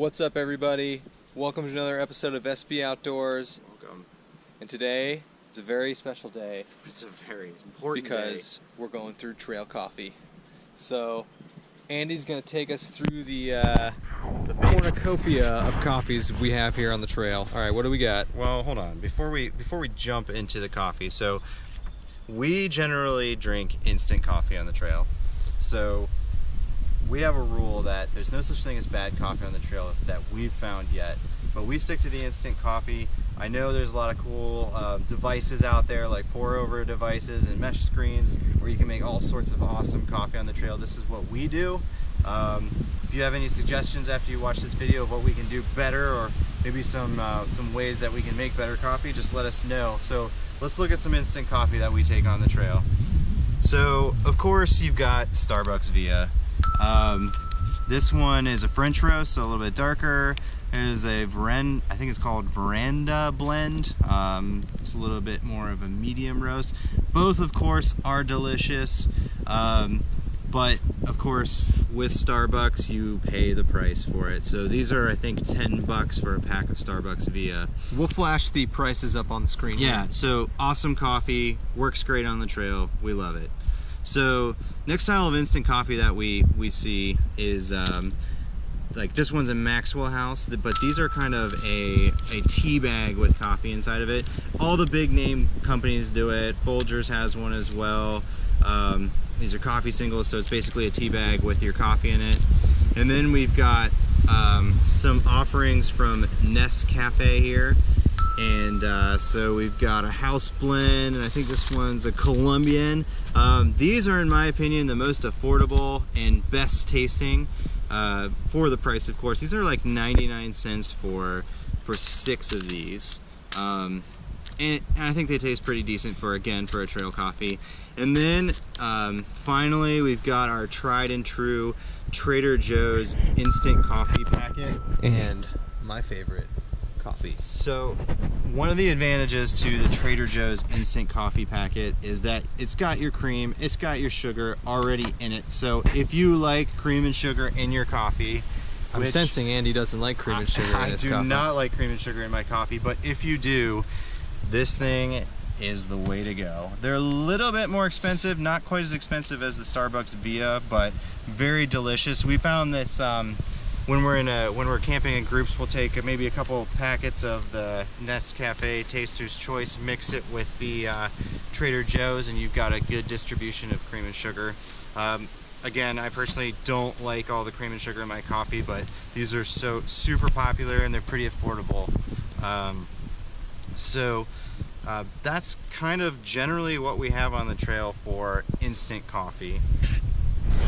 What's up, everybody? Welcome to another episode of SB Outdoors. Welcome. And today is a very special day. It's a very important because we're going through trail coffee. So Andy's going to take us through the cornucopia of coffees we have here on the trail. All right, what do we got? Well, hold on. Before we jump into the coffee, so we generally drink instant coffee on the trail. So we have a rule that there's no such thing as bad coffee on the trail that we've found yet, but we stick to the instant coffee. I know there's a lot of cool devices out there, like pour over devices and mesh screens, where you can make all sorts of awesome coffee on the trail. This is what we do. If you have any suggestions after you watch this video of what we can do better, or maybe some ways that we can make better coffee, just let us know. So let's look at some instant coffee that we take on the trail. So of course you've got Starbucks Via. This one is a French roast, so a little bit darker. There's a Veranda, I think it's called Veranda blend. It's a little bit more of a medium roast. Both, of course, are delicious. But of course, with Starbucks, you pay the price for it. So these are, I think, 10 bucks for a pack of Starbucks Via. We'll flash the prices up on the screen. Yeah, so awesome coffee, works great on the trail. We love it. So next style of instant coffee that we see is like this one's a Maxwell House, but these are kind of a tea bag with coffee inside of it. All the big name companies do it. Folgers has one as well. These are coffee singles, so it's basically a tea bag with your coffee in it. And then we've got some offerings from Nescafe here. And so we've got a house blend, and I think this one's a Colombian. These are, in my opinion, the most affordable and best tasting for the price, of course. These are like 99 cents for 6 of these. And I think they taste pretty decent for a trail coffee. And then finally, we've got our tried and true Trader Joe's instant coffee packet. And my favorite, coffee. So one of the advantages to the Trader Joe's instant coffee packet is that it's got your cream, it's got your sugar already in it. So if you like cream and sugar in your coffee, I'm sensing Andy doesn't like cream and sugar in his coffee. I do not like cream and sugar in my coffee, but if you do, this thing is the way to go. They're a little bit more expensive, not quite as expensive as the Starbucks Via, but very delicious. We found this when we're camping in groups, we'll take maybe a couple packets of the Nescafe Taster's Choice, mix it with the Trader Joe's, and you've got a good distribution of cream and sugar. Again, I personally don't like all the cream and sugar in my coffee, but these are so super popular and they're pretty affordable. So that's kind of generally what we have on the trail for instant coffee.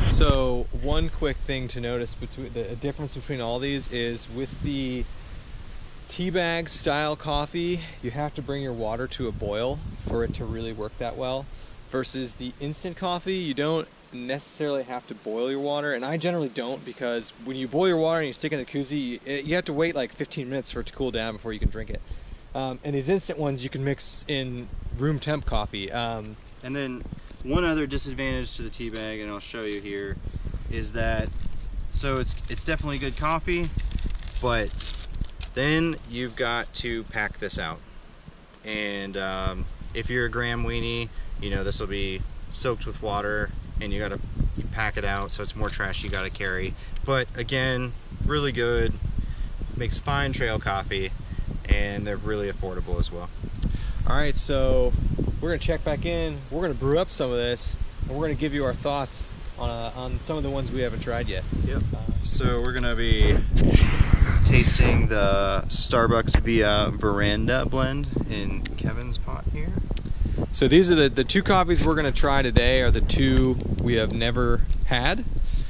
So one quick thing to notice between the difference between all these is with the tea bag style coffee, you have to bring your water to a boil for it to really work that well, versus the instant coffee, you don't necessarily have to boil your water. And I generally don't, because when you boil your water and you stick it in a koozie, you have to wait like 15 minutes for it to cool down before you can drink it. And these instant ones you can mix in room temp coffee. And then one other disadvantage to the tea bag, and I'll show you here, is that so it's definitely good coffee, but then you've got to pack this out. And if you're a gram weenie, you know this will be soaked with water, and you pack it out, so it's more trash you got to carry. But again, really good, makes fine trail coffee, and they're really affordable as well. All right, so we're gonna check back in. We're gonna brew up some of this, and we're gonna give you our thoughts on some of the ones we haven't tried yet. Yep. So we're gonna be tasting the Starbucks Via Veranda blend in Kevin's pot here. So these are the 2 coffees we're gonna try today are the 2 we have never had,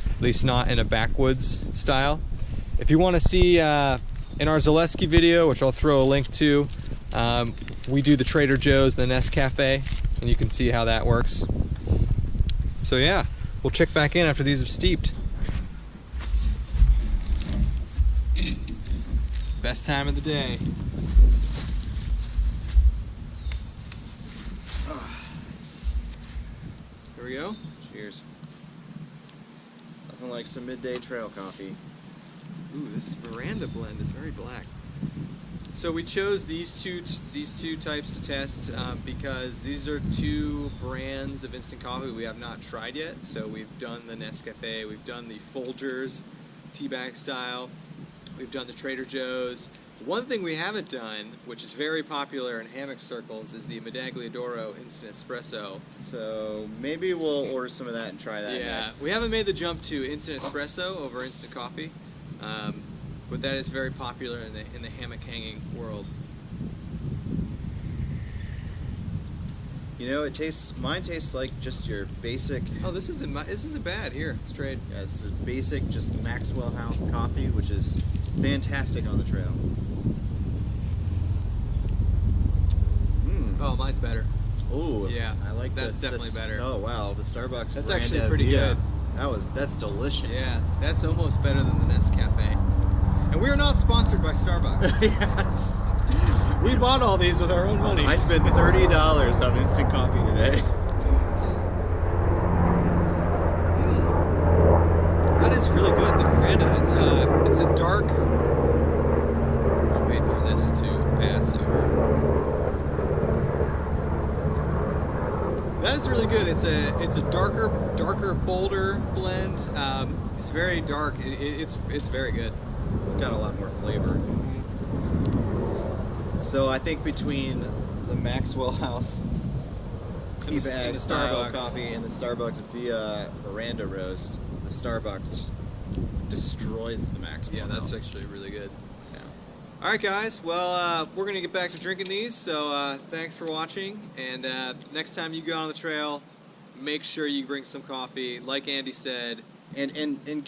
at least not in a backwoods style. If you want to see in our Zaleski video, which I'll throw a link to, we do the Trader Joe's, the Nescafe, and you can see how that works. So yeah, we'll check back in after these have steeped. Best time of the day. Here we go. Cheers. Nothing like some midday trail coffee. Ooh, this Veranda blend is very black. So we chose these two types to test because these are two brands of instant coffee we have not tried yet. So we've done the Nescafe, we've done the Folgers tea bag style, we've done the Trader Joe's. One thing we haven't done, which is very popular in hammock circles, is the Medaglia d'Oro instant espresso. So maybe we'll order some of that and try that next. We haven't made the jump to instant espresso over instant coffee. But that is very popular in the hammock hanging world. You know, mine tastes like just your basic. Oh, this isn't bad. Here, let's trade. Yeah, this is basic, just Maxwell House coffee, which is fantastic on the trail. Oh, mine's better. Ooh, yeah, I like that's definitely better. Oh wow, the Starbucks. That's Veranda actually pretty good. That's delicious. Yeah, that's almost better than the Nescafe. And we are not sponsored by Starbucks. Yes. We bought all these with our own money. I spent $30 on instant coffee today. That is really good. The Veranda, it's a dark. I'll wait for this to pass over. That is really good. It's a darker, bolder blend. It's very dark. It's very good. It's got a lot more flavor. So I think between the Maxwell House tea bag style coffee and the Starbucks via Veranda roast, the Starbucks destroys the Maxwell Yeah, that's House. actually really good. Yeah. All right, guys. Well, we're gonna get back to drinking these. So thanks for watching. And next time you go on the trail, make sure you bring some coffee. Like Andy said. And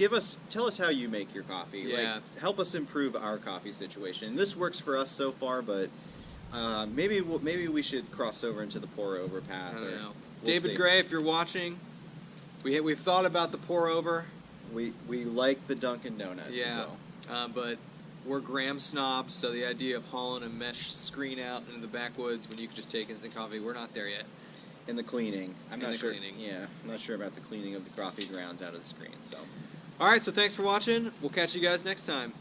tell us how you make your coffee. Yeah. Like, help us improve our coffee situation. This works for us so far, but maybe we should cross over into the pour over path. I don't know. We'll David see. Gray, if you're watching, we've thought about the pour over. We like the Dunkin' Donuts as well. But we're gram snobs, so the idea of hauling a mesh screen out into the backwoods when you could just take instant coffee, we're not there yet. And the cleaning. I'm not sure. Cleaning. Yeah, I'm not sure about the cleaning of the coffee grounds out of the screen. So. All right, so thanks for watching. We'll catch you guys next time.